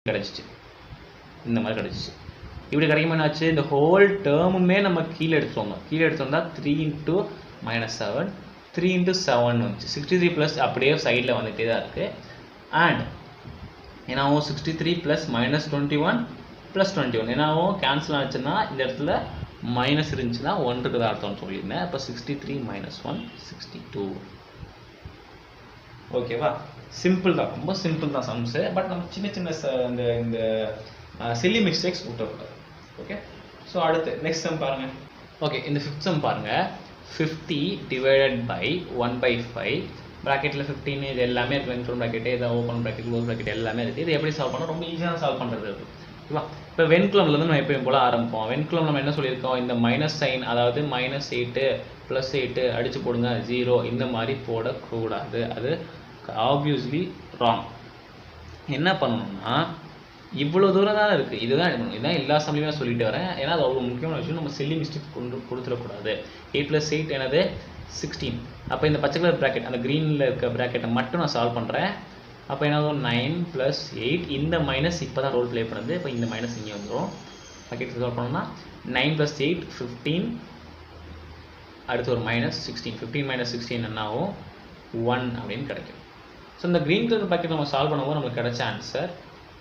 கிடச்சிச்சு, இந்த மாதிரி கிடச்சிச்சு. இப்படி கிடைக்குமா என்னாச்சு, இந்த ஹோல் டேர்முமே நம்ம கீழே எடுத்துருவோம். கீழே எடுத்தோம்னா 3 × -7 3 × 7 வந்துச்சு. 63 ப்ளஸ் அப்படியே சைடில் வந்துகிட்டே தான் இருக்குது. அண்ட் ஏன்னாவும் 63 + -21 + 21 ஏன்னாவும் கேன்சல் ஆச்சுன்னா இந்த இடத்துல மைனஸ் இருந்துச்சுன்னா 1 இருக்குதா அர்த்தம்னு சொல்லியிருந்தேன். அப்போ 63 - 1 62. ஓகேவா, சிம்பிள் தான், ரொம்ப சிம்பிள் தான் சம்ஸு. பட் நம்ம சின்ன சின்ன இந்த சில்லி மிஸ்டேக்ஸ் விட்டுறக்கூடாது. ஓகே, ஸோ அடுத்து நெக்ஸ்ட் சம் பாருங்கள். ஓகே, இந்த 5th சம் பாருங்கள். 50 / 1/5 ப்ராக்கெட்டில் 15 இது எல்லாமே இருக்குது. வென்க்ளோம் ப்ராக்கெட்டு, இதை ஓப்பன் ப்ராக்கெட், க்ளோஸ் ப்ராக்கெட் எல்லாமே இருக்குது. இது எப்படி சால்வ் பண்ணணும், ரொம்ப ஈஸியாக சால்வ் பண்ணுறது இருக்குது. ஓகேவா, இப்போ வென்க்ளோம்லேருந்து நம்ம எப்பயும் போல் ஆரம்பிப்போம். வென்க்ளோம் நம்ம என்ன சொல்லியிருக்கோம், இந்த மைனஸ் சைன், அதாவது -8 +8 அடித்து போடுங்க 0 இந்த மாதிரி போடக்கூடாது. அது ஆப்வியஸ்லி ராங். என்ன பண்ணணும்னா இவ்வளோ தூரம் தான் இருக்குது, இதுதான் எடுக்கணும். இதுதான் எல்லா சமயமே சொல்லிட்டு வரேன். ஏன்னா அது அவ்வளோ முக்கியமான விஷயம். நம்ம சில்லி மிஸ்டேக் கொடுத்துடக்கூடாது. 8 + 8 என்னது 16. அப்போ இந்த பச்சை கலர் ப்ராக்கெட், அந்த க்ரீனில் இருக்க ப்ராக்கெட்டை மட்டும் நான் சால்வ் பண்ணுறேன். அப்போ என்னது 9 + 8, இந்த மைனஸ் இப்போ தான் ரோல் ப்ளே பண்ணுது. இப்போ இந்த மைனஸ் இங்கே வந்துடும். ப்ராக்கெட் சால்வ் பண்ணோம்னா 9 + 8 15, அடுத்து ஒரு -16. 15 - 16 என்னாகும் 1 அப்படின்னு கிடைக்கும். ஸோ இந்த க்ரீன் கலர் ப்ராக்கெட் நம்ம சால்வ் பண்ணும்போது நம்மளுக்கு கிடைச்ச ஆன்சர்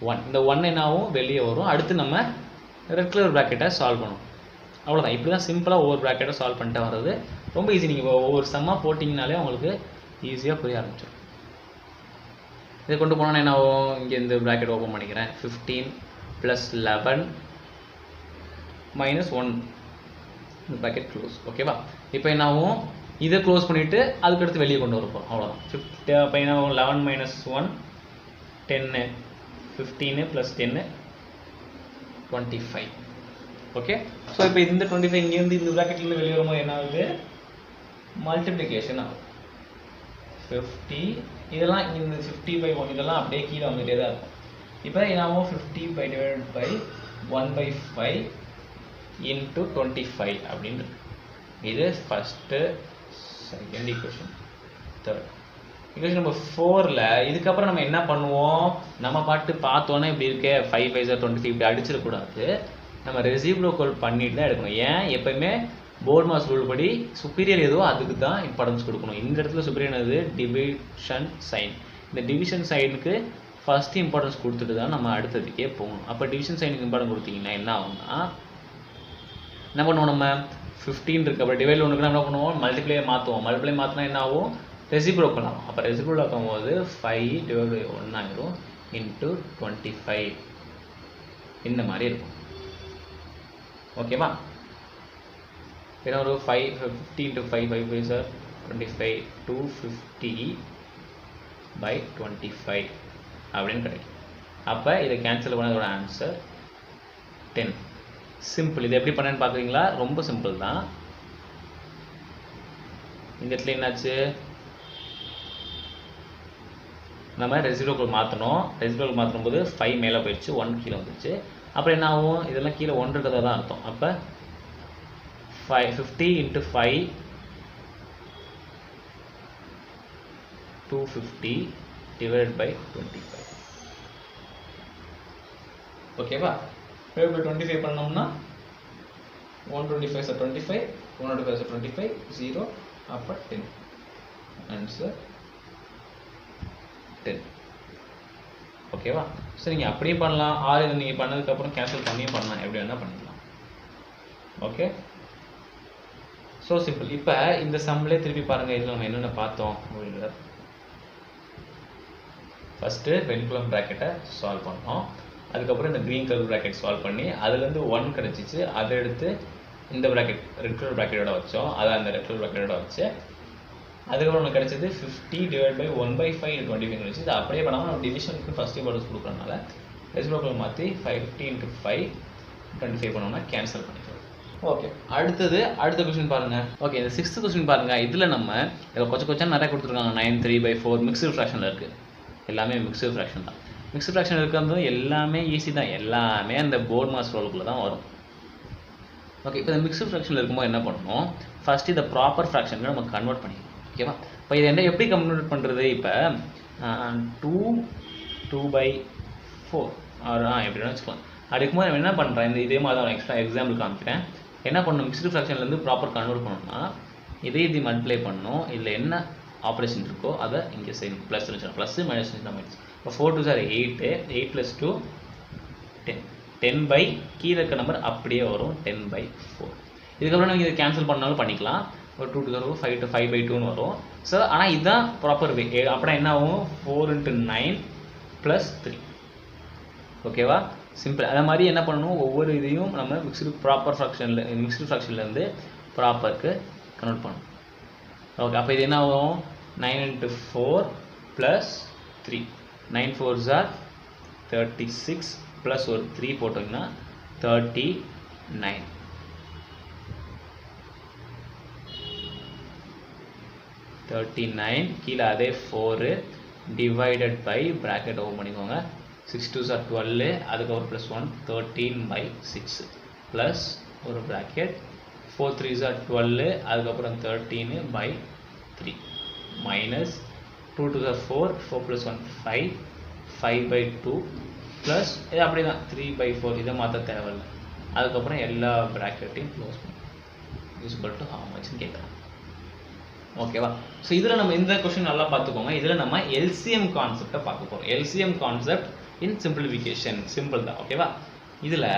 1. இந்த 1 என்னாகும் வெளியே வரும். அடுத்து நம்ம ரெட் கலர் ப்ராக்கெட்டை சால்வ் பண்ணுவோம். அவ்வளோதான். இப்படி தான் சிம்பிளாக ஒவ்வொரு ப்ராக்கெட்டை சால்வ் பண்ணிட்டு வர்றது ரொம்ப ஈஸி. நீங்கள் ஒவ்வொரு சம்மாக போட்டிங்கனாலே உங்களுக்கு ஈஸியாக புரிய ஆரம்பிச்சிடும். இதை கொண்டு போனால் என்ன ஆகும், இங்கே இந்த ப்ராக்கெட் ஓப்பன் பண்ணிக்கிறேன். 15 + 11 - 1 இந்த ப்ராக்கெட் க்ளோஸ். ஓகேவா, இப்போ என்ன ஆகும், இதை க்ளோஸ் பண்ணிவிட்டு அதுக்கடுத்து வெளியே கொண்டு வரப்போம். அவ்வளோதான். 50 அப்போ என்ன ஆகும் 11 - 1 10, 15 + 10 25. ஓகே, ஸோ இப்போ இந்த 25 இங்கேருந்து இந்த ப்ராக்கெட்லேருந்து வெளியே வரும்போது என்ன ஆகுது, மல்டிப்ளிகேஷன் ஆகும். 50 இதெல்லாம் இந்த 50/1 இதெல்லாம் அப்படியே கீழே வந்துகிட்டே தான் இருக்கும். இப்போ என்னாகும் 50 / 1/5 × 25 அப்படின்னு. இது first, second equation. Third equation number 4ல் இதுக்கப்புறம் நம்ம என்ன பண்ணுவோம், நம்ம பாட்டு பார்த்தோன்னே இப்படி இருக்கே 5 × 5 = 25 இப்படி அடிச்சிடக்கூடாது. நம்ம ரெசிப்ரோக்கல் பண்ணிட்டு தான் எடுக்கணும். ஏன், எப்பயுமே போர்ட் மாஸ் ரூல் படி சுப்பீரியர் ஏதோ அதுக்கு தான் இம்பார்ட்டன்ஸ் கொடுக்கணும். இந்த இடத்துல சுப்பீரியர் என்னது, டிவிஷன் சைன். இந்த டிவிஷன் சைனுக்கு ஃபஸ்ட்டு இம்பார்ட்டன்ஸ் கொடுத்துட்டு தான் நம்ம அடுத்ததுக்கே போகணும். அப்போ டிவிஷன் சைனுக்கு இம்பார்ட்டன்ஸ் கொடுத்தீங்கன்னா என்ன ஆகும்னா, என்ன பண்ணுவோம், நம்ம 15 இருக்குது, அப்புறம் டிவைட் ஒன்றுக்கு என்ன பண்ணுவோம், மல்டிப்ளை மாற்றுவோம். மல்டிப்ளை மாற்றினா என்ன ஆகும், ரெசிப்ரோக்கல் ஆகும். அப்போ ரெசிப்ரோக்கல் ஆகும்போது 5 / 1 ஆயிரும் × 25 இந்த மாதிரி இருக்கும். ஓகேவா, ஏன்னா ஒரு 15 × 5 5 5 சார் 25 250/25 அப்படின்னு கிடைக்கும். அப்போ இதை கேன்சல் பண்ணதோட ஆன்சர் 10. சிம்பிள். இது எப்படி பண்ணேன்னு பார்க்குறீங்களா, ரொம்ப சிம்பிள் தான். இந்த இடத்துல என்னாச்சு, நம்ம ரெசிப்ரோக்கல் மாற்றணும். ரெசிப்ரோக்கல் மாற்றும் போது 5 மேலே போயிடுச்சு, 1 கீழே வந்துடுச்சு. அப்புறம் என்ன ஆகும், இதெல்லாம் கீழே 1 இருக்கிறதா தான் அர்த்தம். அப்போ 50 × 5 250/25. ஓகேவா, 5/25 பண்ணோம்னா 125 = 25, 125 = 25, 0 அப்போ 10. ஆன்சர் 10. ஓகேவா, ஸோ நீங்கள் அப்படியே பண்ணலாம், ஆர் இதை நீங்கள் பண்ணதுக்கப்புறம் கேன்சல் பண்ணியும் பண்ணலாம், எப்படி வேணால் பண்ணிக்கலாம். Okay, so simple. இப்போ இந்த சம்மிலே திருப்பி பாருங்கள், இதில் நம்ம என்னென்ன பார்த்தோம் அப்படின்றத. ஃபஸ்ட்டு வென்குலம் ப்ராக்கெட்டை சால்வ் பண்ணோம். அதுக்கப்புறம் இந்த க்ரீன் கலர் ப்ராக்கெட் சால்வ் பண்ணி அதுலேருந்து 1 கிடச்சிச்சு. அதை எடுத்து இந்த ப்ராக்கெட் ரெட் கலர் ப்ராக்கெட்டோட வச்சோம். அதை அந்த ரெட் கலர் ப்ராக்கெட்டோட வச்சு அதுக்கப்புறம் நமக்கு கிடைச்சது 50 / 1/5 × 25 கிடைச்சி. இது அப்படியே பண்ணாமல் நம்ம டிவிஷனுக்கு ஃபஸ்ட் இம்பார்ட்டன்ஸ் கொடுக்குறதுனால ரெசிப்ரோக்கல் மாற்றி 50 × 5 25 பண்ணோம்னா கேன்சல் பண்ணிக்கலாம். ஓகே, அடுத்த கொஸ்டின் பாருங்கள். ஓகே, இந்த 6th கொஸ்டின் பாருங்கள். இதில் நம்ம இதில் கொஞ்சம் நிறைய கொடுத்துருக்காங்க. 9 3/4 மிக்ஸ்டு ஃப்ராக்ஷனில் இருக்குது. எல்லாமே மிக்ஸ்டு ஃப்ராக்ஷன் தான். மிக்ஸ்டு ஃப்ராக்ஷன் இருக்கிறது எல்லாமே ஈஸி தான். எல்லாமே அந்த போர்ட் மாஸ் ரோலுக்குள்ளே தான் வரும். ஓகே, இப்போ இந்த மிக்ஸ்டு ஃப்ராக்ஷனில் இருக்கும்போது என்ன பண்ணணும், ஃபஸ்ட்டு இதை ப்ராப்பர் ஃப்ராக்ஷனுக்கு நம்ம கன்வெர்ட் பண்ணிக்கணும். ஓகேவா, இப்போ இதை என்ன எப்படி கன்வெர்ட் பண்ணுறது, இப்போ 2/4 எப்படின்னு வச்சுக்கலாம். அதுக்கும்போது நம்ம என்ன பண்ணுறேன், இதே மாதிரி தான் எக்ஸ்ட்ரா எக்ஸாம்பிள் காமிக்கிறேன். என்ன பண்ணணும், மிக்ஸ்டு ஃப்ராக்ஷன்லேருந்து ப்ராப்பர் கன்வெர்ட் பண்ணணும்னா இது மல்டிப்ளை பண்ணணும். இதில் என்ன ஆப்ரேஷன் இருக்கோ அதை இங்கே செய்யணும். ப்ளஸ் வச்சுக்கணும், ப்ளஸ் மைனஸ் மைனஸ். இப்போ 4 2 are 8, 8 + 2 10. 10 by கீழே இருக்க நம்பர் அப்படியே வரும் 10/4. இதுக்கப்புறம் நீங்கள் இதை கேன்சல் பண்ணாலும் பண்ணிக்கலாம். ஒரு 2 2 வரும், 5 5/2ன்னு வரும். ஸோ ஆனால் இதுதான் ப்ராப்பர் வே. அப்படின்னா என்ன ஆகும், 4 × 9 + 3. ஓகேவா, சிம்பிள். அதே மாதிரி என்ன பண்ணணும், ஒவ்வொரு இதையும் நம்ம மிக்ஸ்டு ஃப்ராக்ஷன்லேருந்து ப்ராப்பருக்கு கன்வெர்ட் பண்ணணும். ஓகே, அப்போ இது என்ன ஆகும், 9 × 4 + 3. 9 4s are 36 ப்ளஸ் ஒரு 3 போட்டோம்னா 39. கீழே அதே 4 டிவைடட் பை ப்ராக்கெட் ஓப்பன் பண்ணிக்கோங்க. 6 2s are 12, அதுக்கப்புறம் ப்ளஸ் 1 13/6 ப்ளஸ் ஒரு ப்ராக்கெட் 4 3s are 12, அதுக்கப்புறம் 13/3 மைனஸ் 2 2s are 4, 4 + 1 5, 5/2 ப்ளஸ் இது அப்படி தான் 3/4. இதை மாற்ற தேவையில்லை. அதுக்கப்புறம் எல்லா ப்ராக்கெட்டையும் க்ளோஸ் பண்ணி யூஸ்பல் டு ஹவு மச்னு கேட்குறோம். ஓகேவா, ஸோ இதில் நம்ம இந்த கொஸ்டின் நல்லா பார்த்துக்கோங்க. இதில் நம்ம எல்சிஎம் கான்செப்டை பார்க்க போகிறோம். LCM concept in simplification, simple தான். ஓகேவா, இதில்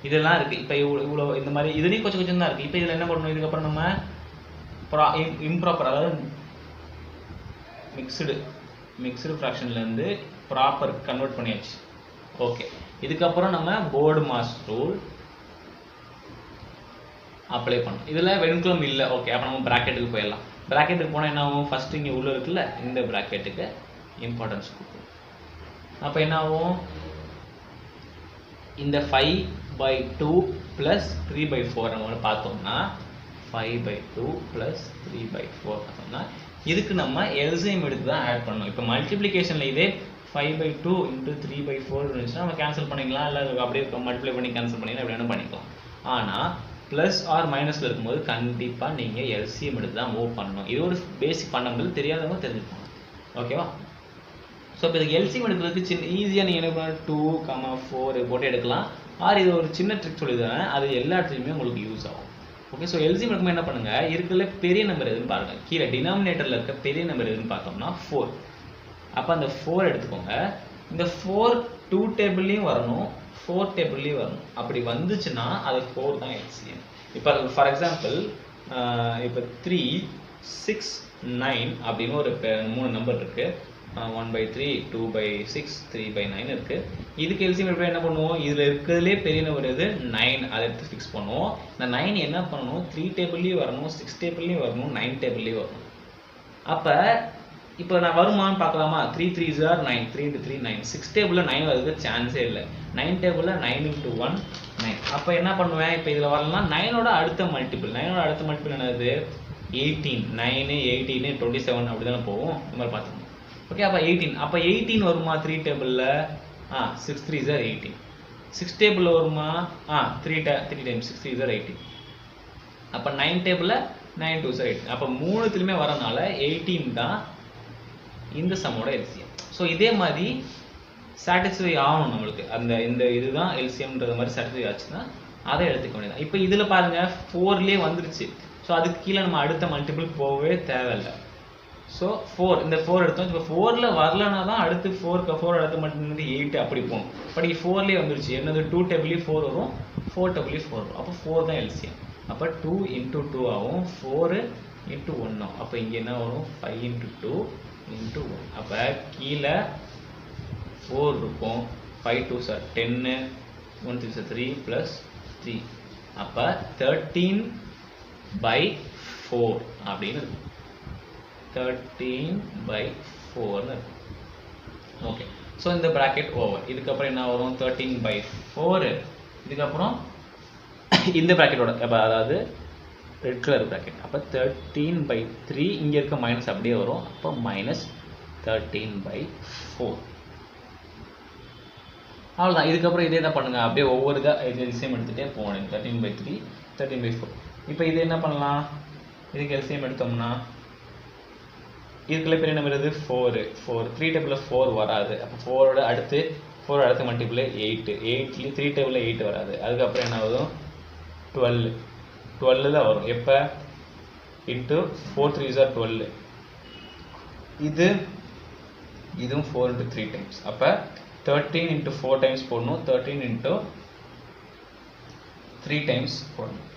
இதெல்லாம் இருக்குது. இப்போ இவ்வளோ இந்த மாதிரி இதுலேயும் கொஞ்சம் தான் இருக்குது. இப்போ இதில் என்ன பண்ணணும், இதுக்கப்புறம் நம்ம இம்ப்ராப்பர், அதாவது மிக்ஸ்டு ஃப்ராக்ஷன்லேருந்து ப்ராப்பர் கன்வெர்ட் பண்ணியாச்சு. ஓகே, இதுக்கப்புறம் நம்ம போர்டு மாஸ் ரூல் அப்ளை பண்ணணும். இதில் வெண்குளம் இல்லை. ஓகே, அப்போ நம்ம ப்ராக்கெட்டுக்கு போயிடலாம். ப்ராக்கெட்டுக்கு போனால் என்ன ஆகும், ஃபஸ்ட்டு இங்கே உள்ளே இருக்குல்ல, இந்த ப்ராக்கெட்டுக்கு இம்பார்ட்டன்ஸ் கொடுக்கும். அப்போ என்ன ஆகும், இந்த 5/2 + 3/4 நம்ம பார்த்தோம்னா 5/2 + 3/4 பார்த்தோம்னா இதுக்கு நம்ம எல்சிஎம் எடுத்து தான் ஆட் பண்ணணும். இப்போ மல்டிப்ளிகேஷனில் இதே 5/2 × 3/4 இருந்துச்சுன்னா நம்ம கேன்சல் பண்ணிக்கலாம், இல்லை அப்படியே மல்டிப்ளை பண்ணி கேன்சல் பண்ணிக்கலாம், எப்படி வேணும் பண்ணிக்கலாம். ஆனால் ப்ளஸ் ஆர் மைனஸில் இருக்கும்போது கண்டிப்பாக நீங்கள் எல்சிஎம் எடுத்து தான் மூவ் பண்ணணும். இது ஒரு பேசிக் ஃபண்டமெண்டல், தெரியாதவங்க தெரிஞ்சுக்கணும். ஓகேவா, ஸோ இப்போ இதுக்கு எல்சிஎம் எடுக்கிறதுக்கு ஈஸியாக நீங்கள் என்ன பண்ணலாம், 2, 4 போட்டு எடுக்கலாம். ஆர் இது ஒரு சின்ன ட்ரிக் சொல்லிடுறேன், அது எல்லா இடத்துலையுமே உங்களுக்கு யூஸ் ஆகும். ஓகே, ஸோ எல்சிஎம் எடுக்கும்போது என்ன பண்ணுங்கள், இருக்கிறதுல பெரிய நம்பர் எதுன்னு பாருங்கள். கீழே டினாமினேட்டரில் இருக்க பெரிய நம்பர் எதுன்னு பார்த்தோம்னா 4. அப்போ அந்த 4 எடுத்துக்கோங்க. இந்த 4 2 டேபிள்லையும் வரணும், 4 டேபிள்லையும் வரணும். அப்படி வந்துச்சுன்னா அது 4 தான் எல்சிஎம். இப்போ ஃபார் எக்ஸாம்பிள் இப்போ 3 6 9 அப்படின்னு ஒரு 3 நம்பர் இருக்குது. 1/3, 2/6, 3/9 இருக்குது. இதுக்கு எல்சிஎம் எப்படி என்ன பண்ணுவோம், இதில் இருக்கிறதுலே பெரிய நம்பர் எது 9, அதை எடுத்து ஃபிக்ஸ் பண்ணுவோம். இந்த 9 என்ன பண்ணணும், 3 டேபிள்லேயும் வரணும், 6 டேபிள்லேயும் வரணும், 9 டேபிள்லேயும் வரணும். அப்போ இப்போ நான் வருமானு பார்க்கலாமா, 3 3s are 9, 3 × 3 9. 6 டேபிளில் 9 வரதுக்கு சான்ஸே இல்லை. 9 டேபிளில் 9 × 1 9. அப்போ என்ன பண்ணுவேன், இப்போ இதில் வரலாம் 9ஓட அடுத்த மல்டிபிள் என்னது 18. 9 18 27 அப்படி தானே போகும். இந்த மாதிரி பார்த்துக்கணும். ஓகே, அப்போ 18. அப்போ 18 வருமா 3 டேபிளில், 6 3s are 18. 6 டேபிளில் வருமா, 3 times 6 3s are 18. அப்போ 9 டேபிளில் 9 2s are 18. அப்போ மூணுத்துலையுமே வரனால 18 தான் இந்த சம்மோட எல்சிஎம். ஸோ இதே மாதிரி சாட்டிஸ்ஃபை ஆகணும் நம்மளுக்கு. இந்த இதுதான் எல்சிஎம்ன்றது மாதிரி சாட்டிஸ்ஃபை ஆச்சுன்னா அதை எடுத்துக்க வேண்டியதான். இப்போ இதில் பாருங்கள் 4லேயே வந்துருச்சு. ஸோ அதுக்கு கீழே நம்ம அடுத்த மல்டிபிள் போகவே தேவையில்லை. ஸோ 4 இந்த 4 எடுத்தோம். இப்போ 4ல் வரலன்னா தான் அடுத்து 4 அடுத்த மல்டிபிள் 8 அப்படி போகணும். பட் இங்கே 4லேயே வந்துருச்சு. என்னது 2 டேபிள்லேயும் 4 வரும், 4 டேபிள்லேயும் 4 வரும். அப்போ 4 தான் எல்சிஎம். அப்போ 2 × 2 ஆகும், 4 × 1 ஆகும். அப்போ இங்கே என்ன வரும், 5 × 2 × 1. அப்போ கீழே 4 இருக்கும், 5 2s are 10, 1 3s are 3 + 3. அப்போ 13/4 அப்படின்னு இருக்கும். 13/4 இருக்கும். ஓகே, ஸோ இந்த ப்ராக்கெட் ஓவர். இதுக்கப்புறம் என்ன வரும், 13/4. இதுக்கப்புறம் இந்த ப்ராக்கெட்டோட அதாவது ரெட் கலர் ப்ராக்கெட். அப்போ 13/3. இங்கே இருக்க மைனஸ் அப்படியே வரும். அப்போ -13/4. அவ்வளோதான். இதுக்கப்புறம் இதே தான் பண்ணுங்கள். அப்படியே ஒவ்வொரு எல்சிஎம் எடுத்துகிட்டே போகணும். 13/3, 13/4. இப்போ இது என்ன பண்ணலாம், இதுக்கு எல்சிஎம் எடுத்தோம்னா இதுக்குள்ள பெரிய நம்பர் எது 4. 3 டேபிளில் 4 வராது. அப்போ 4ஓட அடுத்து 4 அடுத்து மல்டிப்ளை 8 8 3 டேபிளில் 8 வராது. அதுக்கப்புறம் என்ன ஆகும் 12 12 வரும். எப்போ இன்ட்டு 4 3s are 12. இதுவும் 4 into 3 டைம்ஸ். அப்போ 13 into 4 டைம்ஸ் போடணும், 13 into 3 டைம்ஸ் போடணும்.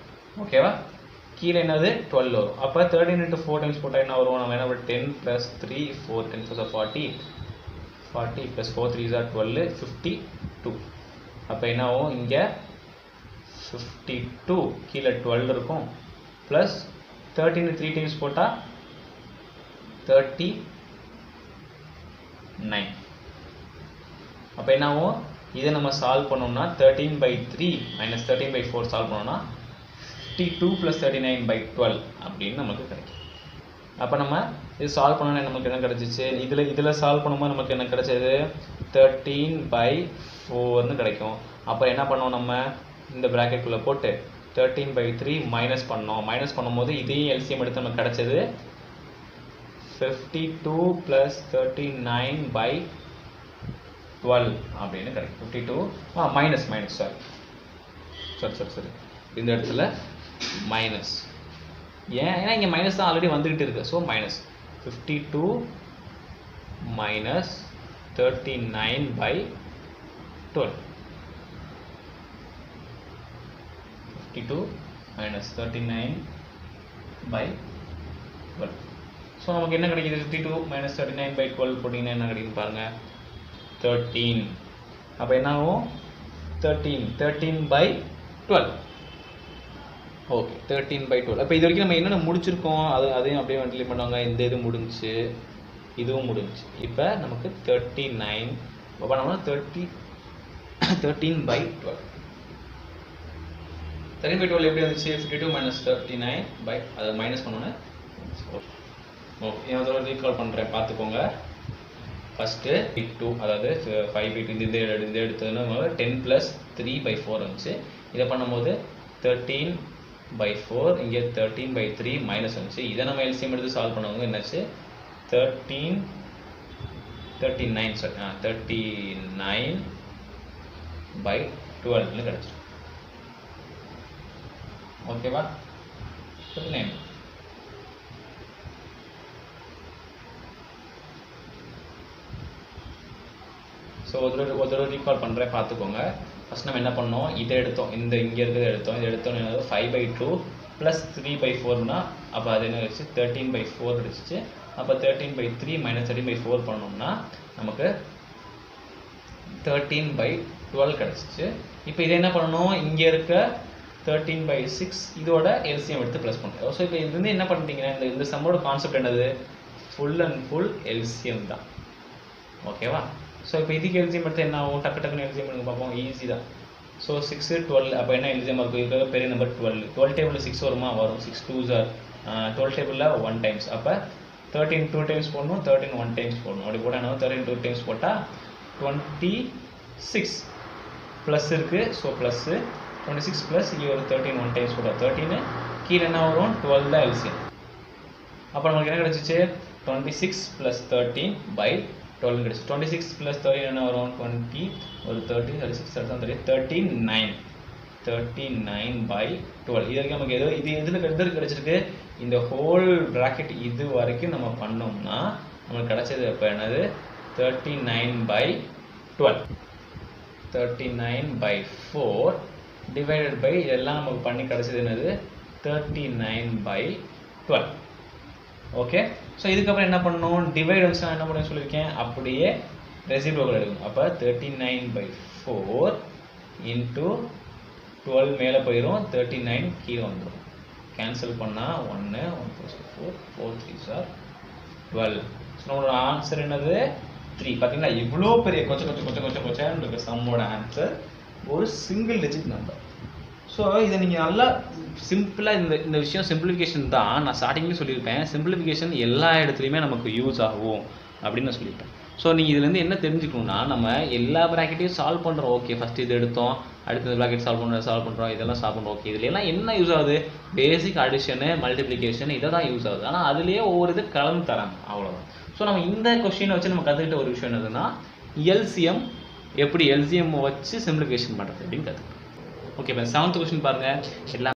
ஓகேவா? கீழே என்னது 12 வரும். அப்போ 13 into 4 டைம்ஸ் போட்டால் என்ன வரும்? நம்ம என்ன 10 plus 3 4 10 4 40 40 plus 4 3s are 12 52. அப்போ என்ன ஆகும்? இங்கே 52 கீழே 12 இருக்கும் ப்ளஸ் 13 3 டைம்ஸ் போட்டால் 39. அப்போ என்ன ஆகும்? இதை நம்ம சால்வ் பண்ணோம்னா 13/3 minus 13/4 சால்வ் பண்ணோம்னா 52 plus 39/12 அப்படின்னு நமக்கு கிடைக்கும். அப்போ நம்ம இது சால்வ் பண்ணோன்னா நமக்கு என்ன கிடைச்சிச்சு? இதில் சால்வ் பண்ணும்போது நமக்கு என்ன கிடைச்சது? 13/4ன்னு கிடைக்கும். அப்போ என்ன பண்ணோம்? நம்ம இந்த ப்ராக்கெட்டுக்குள்ளே போட்டு 13/3 மைனஸ் பண்ணோம். மைனஸ் பண்ணும்போது இதையும் எல்சிஎம் எடுத்து நமக்கு கிடைச்சது 52 plus 39/12 அப்படின்னு கிடைக்கும். 52 மைனஸ் சாரி இந்த இடத்துல மைனஸ். ஏன்னா இங்கே மைனஸ் தான் ஆல்ரெடி வந்துக்கிட்டு இருக்கு. So minus 52 minus 39/12. 52 minus 39/12. So நமக்கு என்ன கிடைக்குது? 52 minus 39/12 போட்டிங்கன்னா என்ன கிடைக்கும் பாருங்கள், 13. அப்போ என்ன ஆகும்? 13/12. ஓகே, 13/12. அப்போ இது வரைக்கும் நம்ம என்னென்ன முடிச்சிருக்கோம் அதையும் அப்படியே வண்டிலே பண்ணுவாங்க. இந்த இது முடிஞ்சு, இதுவும் முடிஞ்சு. இப்போ நமக்கு 39 அப்போ நம்ம 13/12. 13/12 எப்படி வந்துச்சு? 52 minus 39 அதை மைனஸ் பண்ணோன்னே. ஓகே, நான் ரீகால் பண்ணுறேன், பார்த்துக்கோங்க. ஃபஸ்ட்டு 2 அதாவது 5/2 இந்த எடுத்ததுன்னா 10 plus 3/4 வந்துச்சு. இதை பண்ணும்போது 13/4 இங்கே 13/3 மைனஸ் வந்துச்சு. இதை நம்ம எல்சிஎம் எடுத்து சால்வ் பண்ணுவாங்க. என்னாச்சு? 39/12ன்னு கிடச்சிடும். ஓகேவா? 39. ஸோ ஒரு தடவை ரீகால் பண்ணுறேன், பார்த்துக்கோங்க. ஃபஸ்ட் நம்ம என்ன பண்ணோம்? இதை எடுத்தோம், இங்கே இருக்கிறத எடுத்தோம். இதை எடுத்தோன்னு 5/2 ப்ளஸ் 3/4னா அப்போ அது என்ன கிடச்சி? 13/4 கிடச்சிச்சு. அப்போ 13/3 minus 13/4 பண்ணோம்னா நமக்கு 13/12 கிடச்சிச்சு. இப்போ இதை என்ன பண்ணணும்? இங்கே இருக்க 13/6 இதோட எல்சிஎம் எடுத்து ப்ளஸ் பண்ணுறோம். ஸோ இப்போ இதுலேருந்து என்ன பண்ணிட்டீங்கன்னா இந்த சம்மோட கான்செப்ட் என்னது? ஃபுல் அண்ட் ஃபுல் எல்சிஎம் தான். ஓகேவா? ஸோ இப்போ இதுக்கு எல்சிஎம் எடுத்து என்ன ஆகும்? டக்குன்னு எல்சிஎம் எடுத்து பார்ப்போம். ஈஸி தான். ஸோ 6 12 அப்போ என்ன எல்சிஎம் இருக்கும்? இருக்கிற பெரிய நம்பர் 12. 12 டேபிளில் 6 வருமா? வரும். 6 2s are 12 டேபிளில் 1 டைம்ஸ். அப்போ 13 2 டைம்ஸ் போடணும், 13 1 டைம்ஸ் போடணும். அப்படி போட்டால் என்ன? 13 2 டைம்ஸ் போட்டால் 26 ப்ளஸ் இருக்குது. ஸோ ப்ளஸ்ஸு 26 ப்ளஸ் இங்கே ஒரு 13 1 டைம்ஸ் போட்டால் 13. கீழே என்ன வரும்? 12 தான் எல்சிஎம். அப்போ நமக்கு என்ன கிடச்சிச்சு? 26 + 13/12 கிடச்சி. 26 + 13 என்ன வரும்? 20 ஒரு 30 36 39 39/12. இது வரைக்கும் நமக்கு இது எதில் கிடச்சிருக்கு? இந்த ஹோல் ப்ராக்கெட் இது வரைக்கும் நம்ம பண்ணோம்னா நமக்கு கிடச்சது இப்போ என்னது? 39/12. 39/4 டிவைடட் பை இதெல்லாம் நமக்கு பண்ணி கிடச்சது என்னது? 39/12. ஓகே, ஸோ இதுக்கப்புறம் என்ன பண்ணணும்? டிவைட் வந்துச்சுன்னா என்ன பண்ண சொல்லியிருக்கேன்? அப்படியே ரெசிப்ரோக்கல் எடுக்கணும். அப்போ 39/4 இன்ட்டு 12 மேலே போயிடும், 39 கீழே வந்துடும். கேன்சல் பண்ணால் 1 1 + 4 4 3s are 12. ஸோ நம்மளோட ஆன்சர் என்னது? 3. பார்த்தீங்களா, இவ்வளோ பெரிய கொச்சன்னு இருக்க சம்மோட ஆன்சர் ஒரு சிங்கிள் டிஜிட் நம்பர். ஸோ இதை நீங்கள் நல்லா சிம்பிளாக இந்த விஷயம் சிம்பிளிஃபிகேஷன் தான். நான் ஸ்டார்டிங்லேயும் சொல்லியிருப்பேன், சிம்பிளிஃபிகேஷன் எல்லா இடத்துலையுமே நமக்கு யூஸ் ஆகும் அப்படின்னு நான் சொல்லியிருப்பேன். ஸோ நீங்கள் இதுலேருந்து என்ன தெரிஞ்சுக்கணும்னா, நம்ம எல்லா ப்ராக்கெட்டையும் சால்வ் பண்ணுறோம். ஓகே, ஃபஸ்ட்டு இது எடுத்தோம், அடுத்த ப்ராக்கெட் சால்வ் பண்ணுறோம், இதெல்லாம் சால்வ் பண்ணுறோம். ஓகே, இதுல எல்லாம் என்ன யூஸ் ஆகுது? பேசிக் அடிஷனு, மல்டிப்ளிகேஷன் இதை தான் யூஸ் ஆகுது. ஆனால் அதுலேயே ஒவ்வொரு இது கலந்து தராங்க, அவ்வளோதான். ஸோ நம்ம இந்த கொஸ்டினை வச்சு நம்ம கற்றுக்கிட்ட ஒரு விஷயம் என்னதுன்னா, எல்சிஎம் எப்படி LCM வச்சு சிம்பிளிஃபிகேஷன் பண்ணுறது அப்படின்னு கற்றுக்கணும். ஓகே, இப்போ 7th கொஸ்டின் பாருங்கள். எல்லாம்